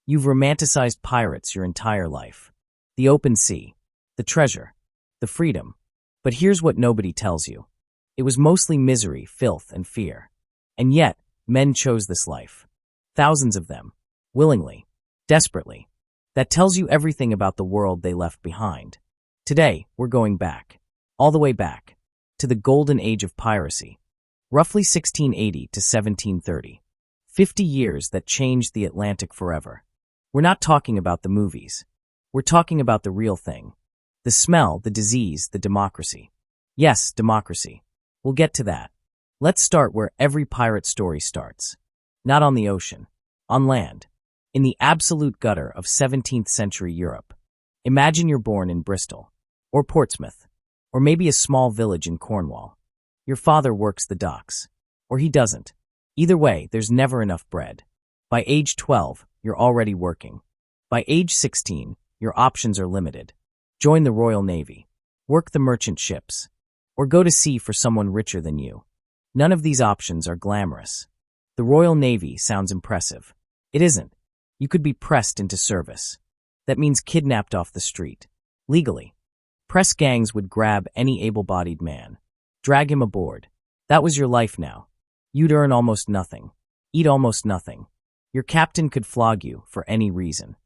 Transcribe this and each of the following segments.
You've romanticized pirates your entire life. The open sea, the treasure, the freedom. But here's what nobody tells you. It was mostly misery, filth, and fear. And yet, men chose this life. Thousands of them. Willingly. Desperately. That tells you everything about the world they left behind. Today, we're going back. All the way back. To the Golden Age of Piracy. Roughly 1680 to 1730. 50 years that changed the Atlantic forever. We're not talking about the movies. We're talking about the real thing. The smell, the disease, the democracy. Yes, democracy. We'll get to that. Let's start where every pirate story starts. Not on the ocean. On land. In the absolute gutter of 17th century Europe. Imagine you're born in Bristol. Or Portsmouth. Or maybe a small village in Cornwall. Your father works the docks. Or he doesn't. Either way, there's never enough bread. By age 12, you're already working. By age 16, your options are limited. Join the Royal Navy. Work the merchant ships. Or go to sea for someone richer than you. None of these options are glamorous. The Royal Navy sounds impressive. It isn't. You could be pressed into service. That means kidnapped off the street. Legally. Press gangs would grab any able-bodied man. Drag him aboard. That was your life now. You'd earn almost nothing. Eat almost nothing. Your captain could flog you for any reason.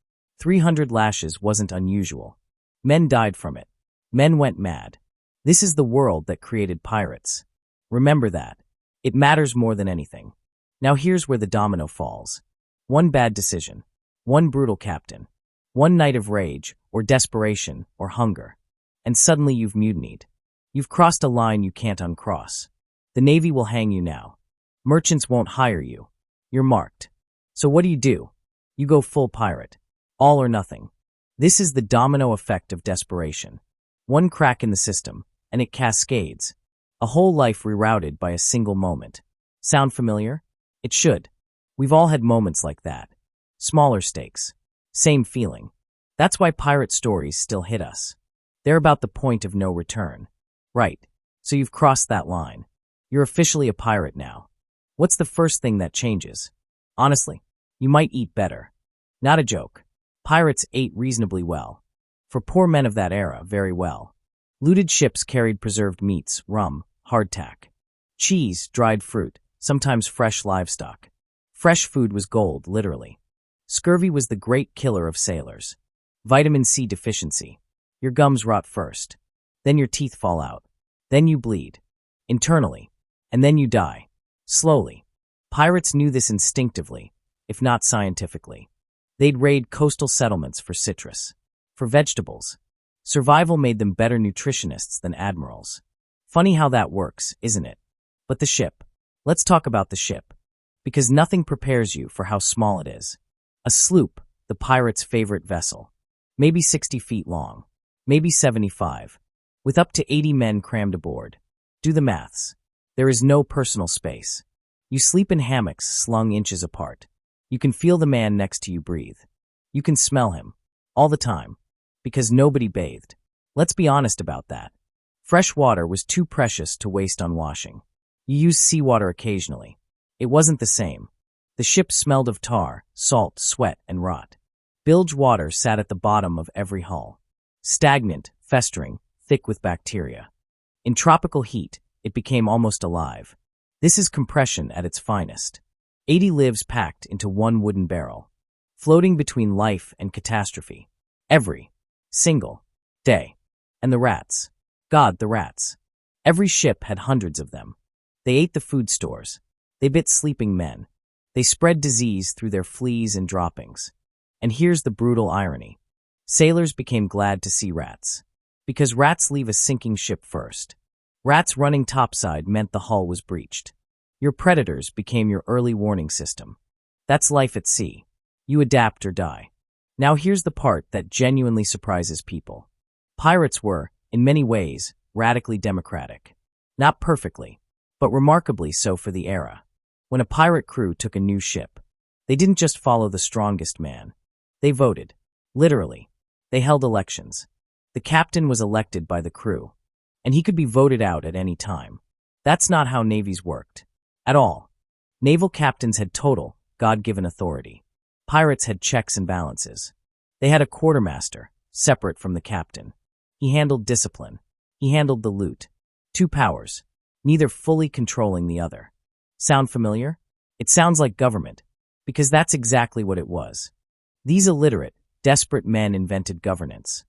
300 lashes wasn't unusual. Men died from it. Men went mad. This is the world that created pirates. Remember that. It matters more than anything. Now here's where the domino falls. One bad decision. One brutal captain. One night of rage, or desperation, or hunger. And suddenly you've mutinied. You've crossed a line you can't uncross. The Navy will hang you now. Merchants won't hire you. You're marked. So what do? You go full pirate. All or nothing. This is the domino effect of desperation. One crack in the system, and it cascades. A whole life rerouted by a single moment. Sound familiar? It should. We've all had moments like that. Smaller stakes. Same feeling. That's why pirate stories still hit us. They're about the point of no return. Right. So you've crossed that line. You're officially a pirate now. What's the first thing that changes? Honestly, you might eat better. Not a joke. Pirates ate reasonably well. For poor men of that era, very well. Looted ships carried preserved meats, rum, hardtack. Cheese, dried fruit, sometimes fresh livestock. Fresh food was gold, literally. Scurvy was the great killer of sailors. Vitamin C deficiency. Your gums rot first. Then your teeth fall out. Then you bleed. Internally. And then you die. Slowly. Pirates knew this instinctively, if not scientifically. They'd raid coastal settlements for citrus. For vegetables. Survival made them better nutritionists than admirals. Funny how that works, isn't it? But the ship. Let's talk about the ship. Because nothing prepares you for how small it is. A sloop, the pirate's favorite vessel. Maybe 60 feet long. Maybe 75. With up to 80 men crammed aboard. Do the maths. There is no personal space. You sleep in hammocks slung inches apart. You can feel the man next to you breathe. You can smell him. All the time. Because nobody bathed. Let's be honest about that. Fresh water was too precious to waste on washing. You used seawater occasionally. It wasn't the same. The ship smelled of tar, salt, sweat, and rot. Bilge water sat at the bottom of every hull. Stagnant, festering, thick with bacteria. In tropical heat, it became almost alive. This is compression at its finest. 80 lives packed into one wooden barrel. Floating between life and catastrophe. Every single day. And the rats. God, the rats. Every ship had hundreds of them. They ate the food stores. They bit sleeping men. They spread disease through their fleas and droppings. And here's the brutal irony. Sailors became glad to see rats. Because rats leave a sinking ship first. Rats running topside meant the hull was breached. Your predators became your early warning system. That's life at sea. You adapt or die. Now here's the part that genuinely surprises people. Pirates were, in many ways, radically democratic. Not perfectly, but remarkably so for the era. When a pirate crew took a new ship, they didn't just follow the strongest man. They voted. Literally. They held elections. The captain was elected by the crew. And he could be voted out at any time. That's not how navies worked. At all. Naval captains had total, God-given authority. Pirates had checks and balances. They had a quartermaster, separate from the captain. He handled discipline. He handled the loot. Two powers, neither fully controlling the other. Sound familiar? It sounds like government, because that's exactly what it was. These illiterate, desperate men invented governance,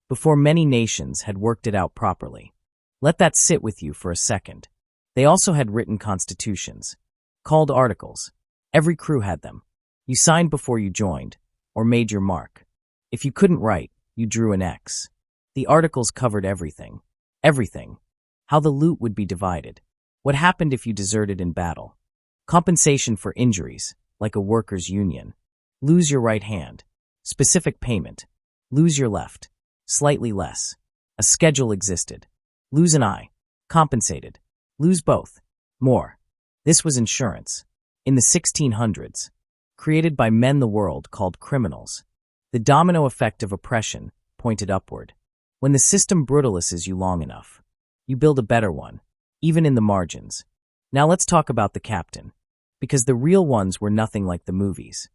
before many nations had worked it out properly. Let that sit with you for a second. They also had written constitutions, called articles. Every crew had them. You signed before you joined, or made your mark. If you couldn't write, you drew an X. The articles covered everything. Everything. How the loot would be divided. What happened if you deserted in battle. Compensation for injuries, like a workers' union. Lose your right hand. Specific payment. Lose your left. Slightly less. A schedule existed. Lose an eye. Compensated. Lose both. More. This was insurance. In the 1600s. Created by men the world called criminals. The domino effect of oppression pointed upward. When the system brutalizes you long enough, you build a better one, even in the margins. Now let's talk about the captain, because the real ones were nothing like the movies.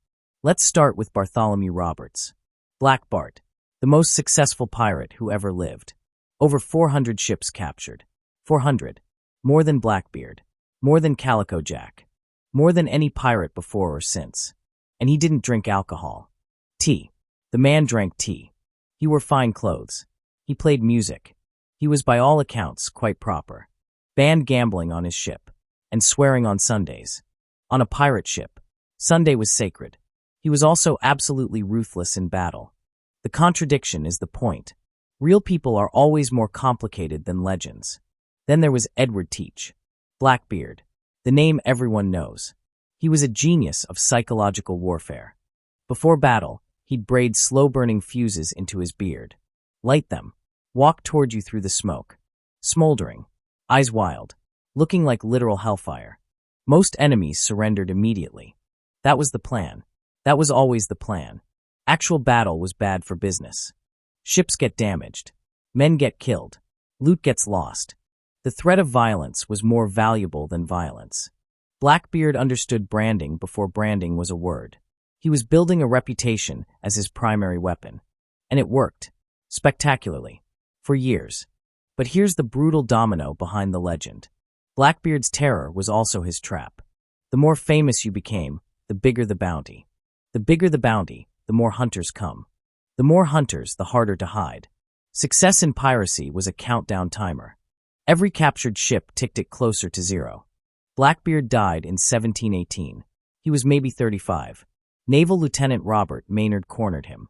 Let's start with Bartholomew Roberts. Black Bart, the most successful pirate who ever lived. Over 400 ships captured. 400. More than Blackbeard. More than Calico Jack. More than any pirate before or since. And he didn't drink alcohol. Tea. The man drank tea. He wore fine clothes. He played music. He was by all accounts quite proper. Banned gambling on his ship. And swearing on Sundays. On a pirate ship, Sunday was sacred. He was also absolutely ruthless in battle. The contradiction is the point. Real people are always more complicated than legends. Then there was Edward Teach. Blackbeard. The name everyone knows. He was a genius of psychological warfare. Before battle, he'd braid slow-burning fuses into his beard. Light them. Walk toward you through the smoke. Smoldering. Eyes wild. Looking like literal hellfire. Most enemies surrendered immediately. That was the plan. That was always the plan. Actual battle was bad for business. Ships get damaged. Men get killed. Loot gets lost. The threat of violence was more valuable than violence. Blackbeard understood branding before branding was a word. He was building a reputation as his primary weapon. And it worked. Spectacularly. For years. But here's the brutal domino behind the legend. Blackbeard's terror was also his trap. The more famous you became, the bigger the bounty. The bigger the bounty, the more hunters come. The more hunters, the harder to hide. Success in piracy was a countdown timer. Every captured ship ticked it closer to zero. Blackbeard died in 1718. He was maybe 35. Naval Lieutenant Robert Maynard cornered him.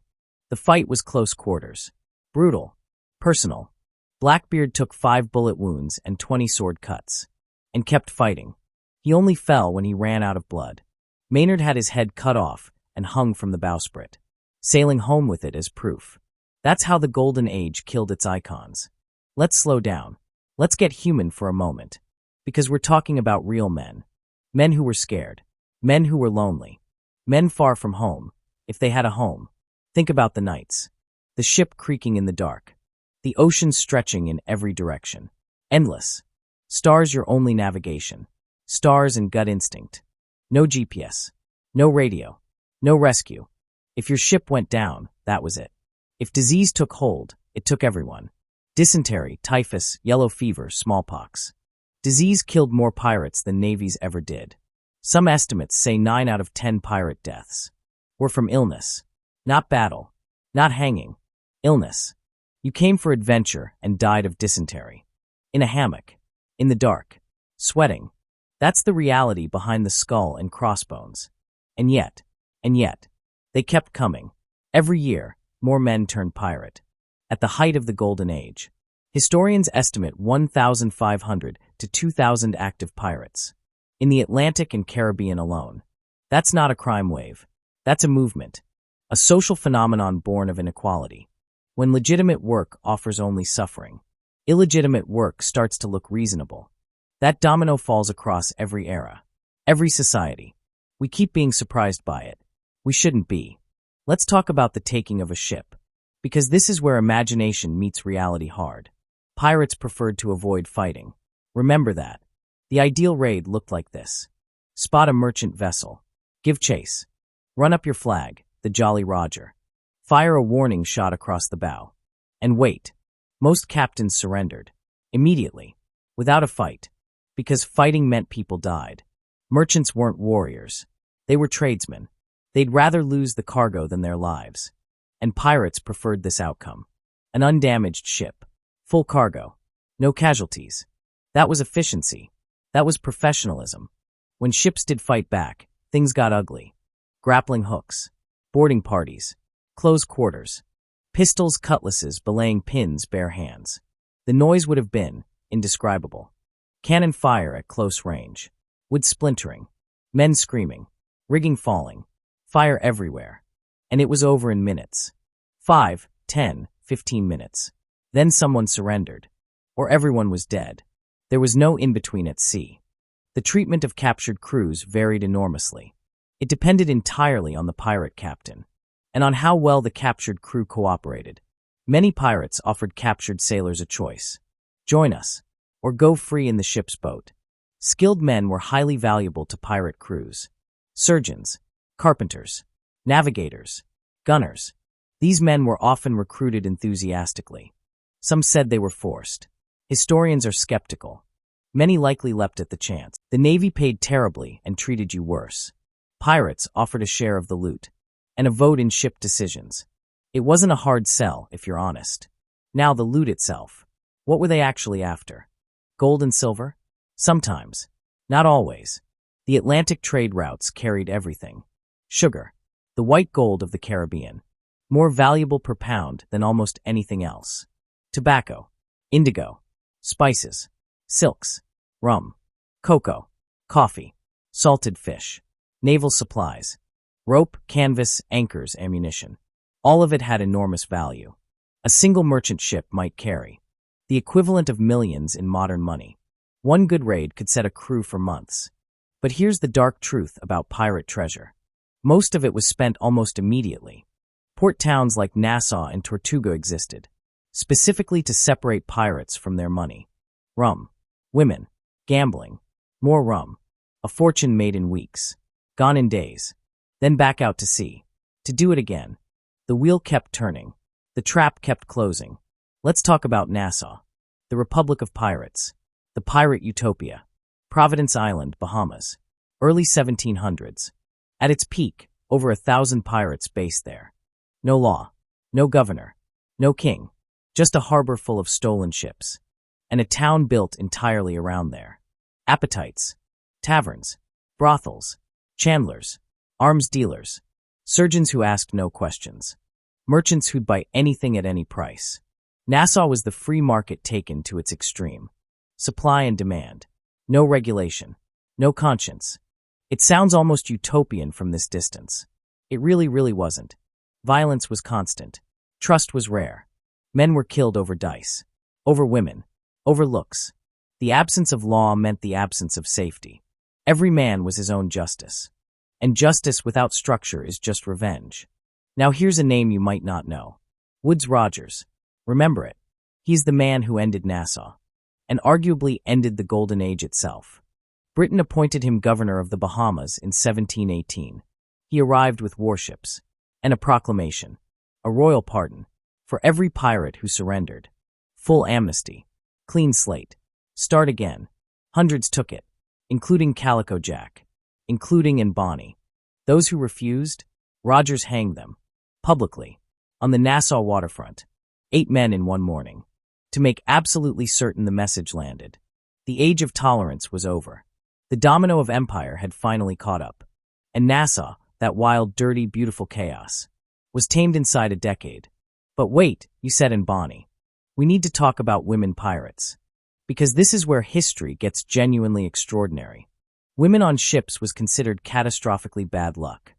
The fight was close quarters. Brutal. Personal. Blackbeard took 5 bullet wounds and 20 sword cuts. And kept fighting. He only fell when he ran out of blood. Maynard had his head cut off and hung from the bowsprit, sailing home with it as proof. That's how the Golden Age killed its icons. Let's slow down. Let's get human for a moment. Because we're talking about real men. Men who were scared. Men who were lonely. Men far from home, if they had a home. Think about the nights. The ship creaking in the dark. The ocean stretching in every direction. Endless. Stars your only navigation. Stars and gut instinct. No GPS. No radio. No rescue. If your ship went down, that was it. If disease took hold, it took everyone. Dysentery, typhus, yellow fever, smallpox. Disease killed more pirates than navies ever did. Some estimates say 9 out of 10 pirate deaths were from illness. Not battle. Not hanging. Illness. You came for adventure and died of dysentery. In a hammock. In the dark. Sweating. That's the reality behind the skull and crossbones. And yet, they kept coming. Every year, more men turned pirate. At the height of the Golden Age, historians estimate 1,500 to 2,000 active pirates. In the Atlantic and Caribbean alone. That's not a crime wave. That's a movement. A social phenomenon born of inequality. When legitimate work offers only suffering, illegitimate work starts to look reasonable. That domino falls across every era. Every society. We keep being surprised by it. We shouldn't be. Let's talk about the taking of a ship. Because this is where imagination meets reality hard. Pirates preferred to avoid fighting. Remember that. The ideal raid looked like this. Spot a merchant vessel. Give chase. Run up your flag, the Jolly Roger. Fire a warning shot across the bow. And wait. Most captains surrendered. Immediately. Without a fight. Because fighting meant people died. Merchants weren't warriors. They were tradesmen. They'd rather lose the cargo than their lives. And pirates preferred this outcome. An undamaged ship. Full cargo. No casualties. That was efficiency. That was professionalism. When ships did fight back, things got ugly. Grappling hooks. Boarding parties. Close quarters. Pistols, cutlasses, belaying pins, bare hands. The noise would have been indescribable. Cannon fire at close range. Wood splintering. Men screaming. Rigging falling. Fire everywhere. And it was over in minutes. 5, 10, 15 minutes. Then someone surrendered. Or everyone was dead. There was no in-between at sea. The treatment of captured crews varied enormously. It depended entirely on the pirate captain, and on how well the captured crew cooperated. Many pirates offered captured sailors a choice. Join us, or go free in the ship's boat. Skilled men were highly valuable to pirate crews. Surgeons, carpenters, navigators, gunners. These men were often recruited enthusiastically. Some said they were forced. Historians are skeptical. Many likely leapt at the chance. The Navy paid terribly and treated you worse. Pirates offered a share of the loot, and a vote in ship decisions. It wasn't a hard sell, if you're honest. Now the loot itself. What were they actually after? Gold and silver? Sometimes. Not always. The Atlantic trade routes carried everything. Sugar, the white gold of the Caribbean, more valuable per pound than almost anything else. Tobacco, indigo, spices, silks, rum, cocoa, coffee, salted fish, naval supplies, rope, canvas, anchors, ammunition. All of it had enormous value. A single merchant ship might carry the equivalent of millions in modern money. One good raid could set a crew for months. But here's the dark truth about pirate treasure. Most of it was spent almost immediately. Port towns like Nassau and Tortuga existed, specifically to separate pirates from their money. Rum, women, gambling, more rum, a fortune made in weeks, gone in days, then back out to sea, to do it again. The wheel kept turning, the trap kept closing. Let's talk about Nassau, the Republic of Pirates, the pirate utopia, Providence Island, Bahamas, early 1700s. At its peak, over 1,000 pirates based there. No law, no governor, no king, just a harbor full of stolen ships, and a town built entirely around there. Appetites, taverns, brothels, chandlers, arms dealers, surgeons who asked no questions, merchants who'd buy anything at any price. Nassau was the free market taken to its extreme. Supply and demand. No regulation. No conscience. It sounds almost utopian from this distance. It really wasn't. Violence was constant. Trust was rare. Men were killed over dice. Over women. Over looks. The absence of law meant the absence of safety. Every man was his own justice. And justice without structure is just revenge. Now here's a name you might not know. Woodes Rogers. Remember it. He's the man who ended Nassau, and arguably ended the Golden Age itself. Britain appointed him governor of the Bahamas in 1718. He arrived with warships, and a proclamation, a royal pardon, for every pirate who surrendered. Full amnesty, clean slate, start again. Hundreds took it, including Calico Jack, including and Bonnie. Those who refused, Rogers hanged them, publicly, on the Nassau waterfront. 8 men in one morning, to make absolutely certain the message landed. The age of tolerance was over. The domino of empire had finally caught up. And Nassau, that wild, dirty, beautiful chaos, was tamed inside a decade. But wait, you said in Bonnie. We need to talk about women pirates. Because this is where history gets genuinely extraordinary. Women on ships was considered catastrophically bad luck.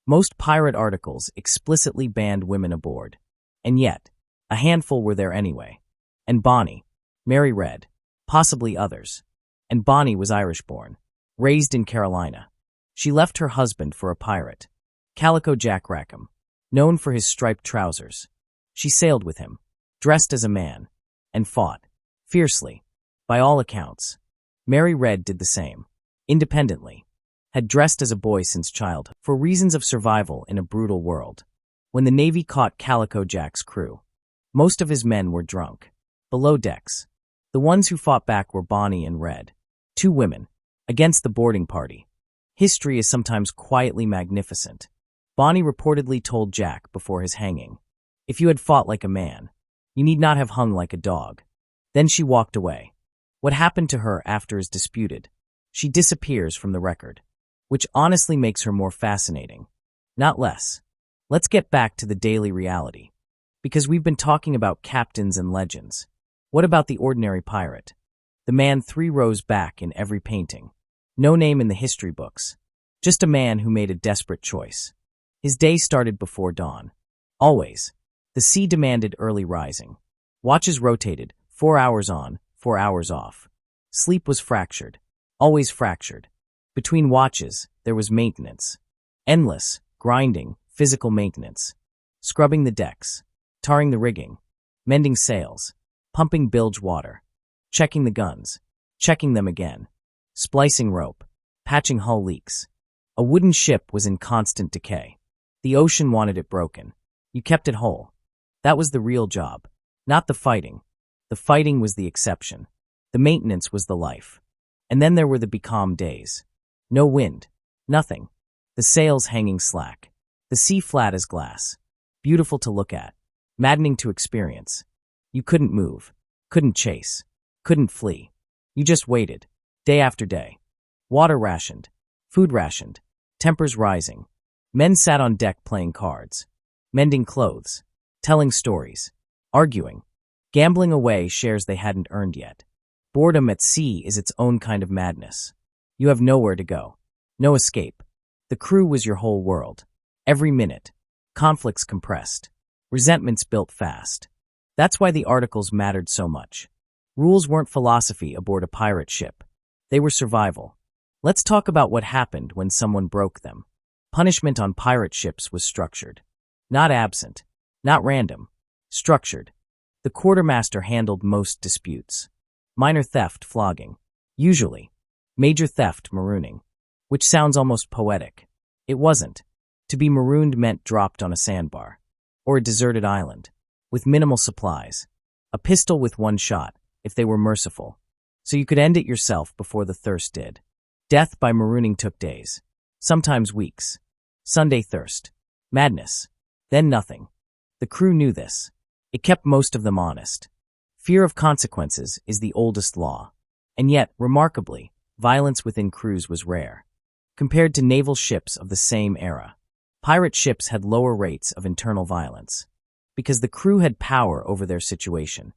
Most pirate articles explicitly banned women aboard. And yet, a handful were there anyway. And Bonnie, Mary Red, possibly others. And Bonnie was Irish-born, raised in Carolina. She left her husband for a pirate, Calico Jack Rackham, known for his striped trousers. She sailed with him, dressed as a man, and fought, fiercely. By all accounts, Mary Red did the same, independently. had dressed as a boy since childhood, for reasons of survival in a brutal world. When the Navy caught Calico Jack's crew, most of his men were drunk. Below decks, the ones who fought back were Bonnie and Red, two women, against the boarding party. History is sometimes quietly magnificent. Bonnie reportedly told Jack before his hanging, "If you had fought like a man, you need not have hung like a dog." Then she walked away. What happened to her after is disputed. She disappears from the record, which honestly makes her more fascinating, not less. Let's get back to the daily reality, because we've been talking about captains and legends. What about the ordinary pirate? The man 3 rows back in every painting. No name in the history books. Just a man who made a desperate choice. His day started before dawn. Always. The sea demanded early rising. Watches rotated, 4 hours on, 4 hours off. Sleep was fractured. Always fractured. Between watches, there was maintenance. Endless, grinding, physical maintenance. Scrubbing the decks. Tarring the rigging. Mending sails. Pumping bilge water. Checking the guns. Checking them again. Splicing rope. Patching hull leaks. A wooden ship was in constant decay. The ocean wanted it broken. You kept it whole. That was the real job. Not the fighting. The fighting was the exception. The maintenance was the life. And then there were the becalmed days. No wind. Nothing. The sails hanging slack. The sea flat as glass. Beautiful to look at. Maddening to experience. You couldn't move. Couldn't chase. Couldn't flee. You just waited. Day after day. Water rationed. Food rationed. Tempers rising. Men sat on deck playing cards. Mending clothes. Telling stories. Arguing. Gambling away shares they hadn't earned yet. Boredom at sea is its own kind of madness. You have nowhere to go. No escape. The crew was your whole world. Every minute. Conflicts compressed. Resentments built fast. That's why the articles mattered so much. Rules weren't philosophy aboard a pirate ship. They were survival. Let's talk about what happened when someone broke them. Punishment on pirate ships was structured. Not absent. Not random. Structured. The quartermaster handled most disputes. Minor theft, flogging. Usually. Major theft, marooning. Which sounds almost poetic. It wasn't. To be marooned meant dropped on a sandbar. Or a deserted island. With minimal supplies. A pistol with 1 shot, if they were merciful. So you could end it yourself before the thirst did. Death by marooning took days. Sometimes weeks. Sunday thirst. Madness. Then nothing. The crew knew this. It kept most of them honest. Fear of consequences is the oldest law. And yet, remarkably, violence within crews was rare. Compared to naval ships of the same era, pirate ships had lower rates of internal violence. Because the crew had power over their situation.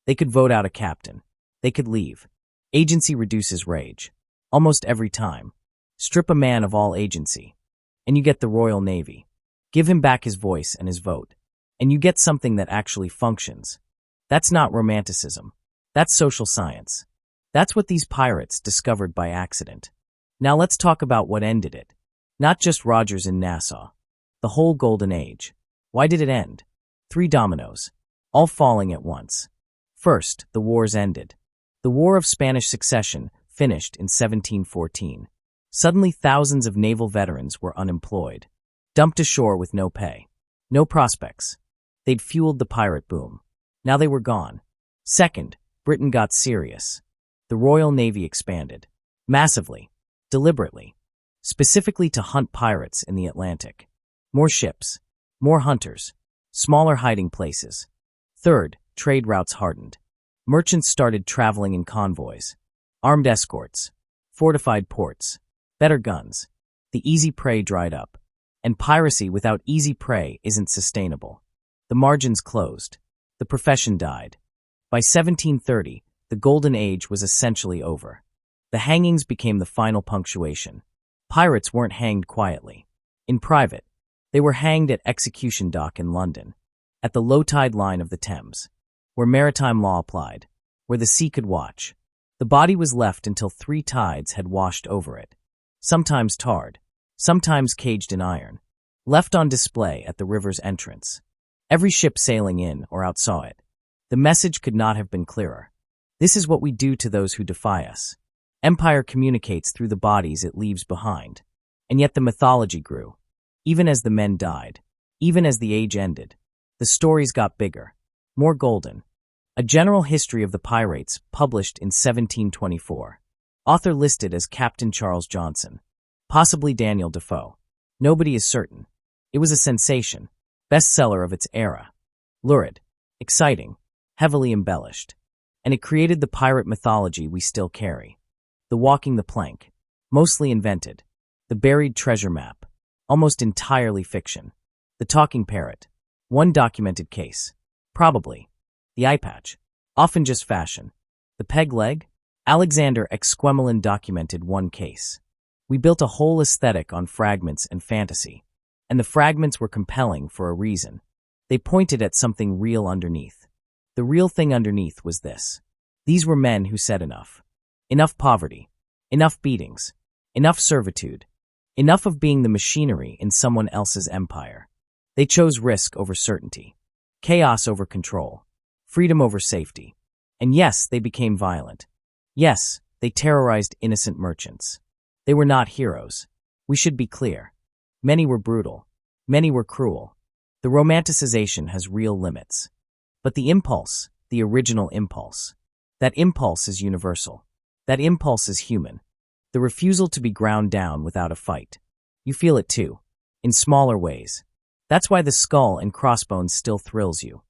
They could vote out a captain. They could leave. Agency reduces rage. Almost every time. Strip a man of all agency. And you get the Royal Navy. Give him back his voice and his vote. And you get something that actually functions. That's not romanticism. That's social science. That's what these pirates discovered by accident. Now let's talk about what ended it. Not just Rogers in Nassau. The whole Golden Age. Why did it end? 3 dominoes. All falling at once. First, the wars ended. The War of Spanish Succession finished in 1714. Suddenly thousands of naval veterans were unemployed. Dumped ashore with no pay. No prospects. They'd fueled the pirate boom. Now they were gone. Second, Britain got serious. The Royal Navy expanded. Massively. Deliberately. Specifically to hunt pirates in the Atlantic. More ships. More hunters. Smaller hiding places. Third, trade routes hardened. Merchants started traveling in convoys. Armed escorts. Fortified ports. Better guns. The easy prey dried up. And piracy without easy prey isn't sustainable. The margins closed. The profession died. By 1730, the Golden Age was essentially over. The hangings became the final punctuation. Pirates weren't hanged quietly. In private, they were hanged at Execution Dock in London, at the low-tide line of the Thames, where maritime law applied, where the sea could watch. The body was left until 3 tides had washed over it, sometimes tarred, sometimes caged in iron, left on display at the river's entrance. Every ship sailing in or out saw it. The message could not have been clearer. This is what we do to those who defy us. Empire communicates through the bodies it leaves behind. And yet the mythology grew. Even as the men died, even as the age ended, the stories got bigger, more golden. A General History of the Pirates, published in 1724. Author listed as Captain Charles Johnson. Possibly Daniel Defoe. Nobody is certain. It was a sensation, bestseller of its era. Lurid, exciting, heavily embellished. And it created the pirate mythology we still carry. The walking the plank, mostly invented. The buried treasure map, almost entirely fiction. The talking parrot, one documented case. Probably. The eye patch, often just fashion. The peg leg? Alexander Exquemelin documented one case. We built a whole aesthetic on fragments and fantasy. And the fragments were compelling for a reason. They pointed at something real underneath. The real thing underneath was this. These were men who said enough. Enough poverty. Enough beatings. Enough servitude. Enough of being the machinery in someone else's empire. They chose risk over certainty. Chaos over control. Freedom over safety. And yes, they became violent. Yes, they terrorized innocent merchants. They were not heroes. We should be clear. Many were brutal. Many were cruel. The romanticization has real limits. But the impulse, the original impulse, that impulse is universal. That impulse is human. The refusal to be ground down without a fight. You feel it too, in smaller ways. That's why the skull and crossbones still thrills you.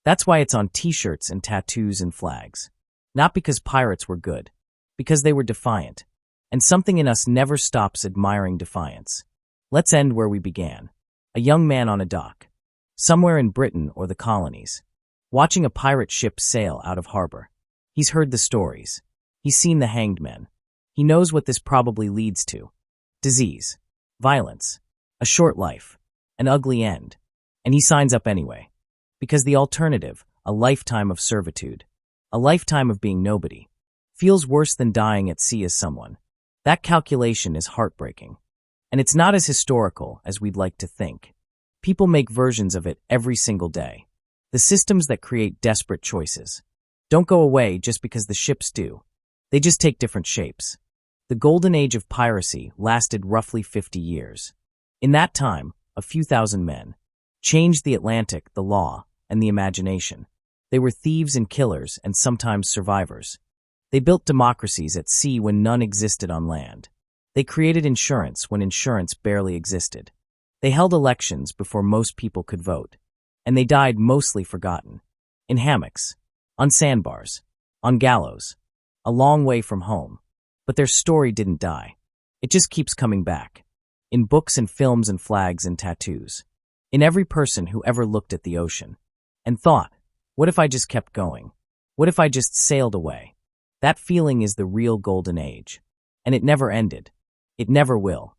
That's why it's on t-shirts and tattoos and flags. Not because pirates were good, because they were defiant. And something in us never stops admiring defiance. Let's end where we began. A young man on a dock, somewhere in Britain or the colonies, watching a pirate ship sail out of harbor. He's heard the stories. He's seen the hanged men. He knows what this probably leads to. Disease, violence, a short life, an ugly end. And he signs up anyway. Because the alternative, a lifetime of servitude, a lifetime of being nobody, feels worse than dying at sea as someone. That calculation is heartbreaking. And it's not as historical as we'd like to think. People make versions of it every single day. The systems that create desperate choices don't go away just because the ships do. They just take different shapes. The Golden Age of Piracy lasted roughly 50 years. In that time, a few thousand men changed the Atlantic, the law, and the imagination. They were thieves and killers and sometimes survivors. They built democracies at sea when none existed on land. They created insurance when insurance barely existed. They held elections before most people could vote. And they died mostly forgotten. In hammocks, on sandbars, on gallows, a long way from home. But their story didn't die. It just keeps coming back. In books and films and flags and tattoos. In every person who ever looked at the ocean and thought, what if I just kept going? What if I just sailed away? That feeling is the real golden age. And it never ended. It never will.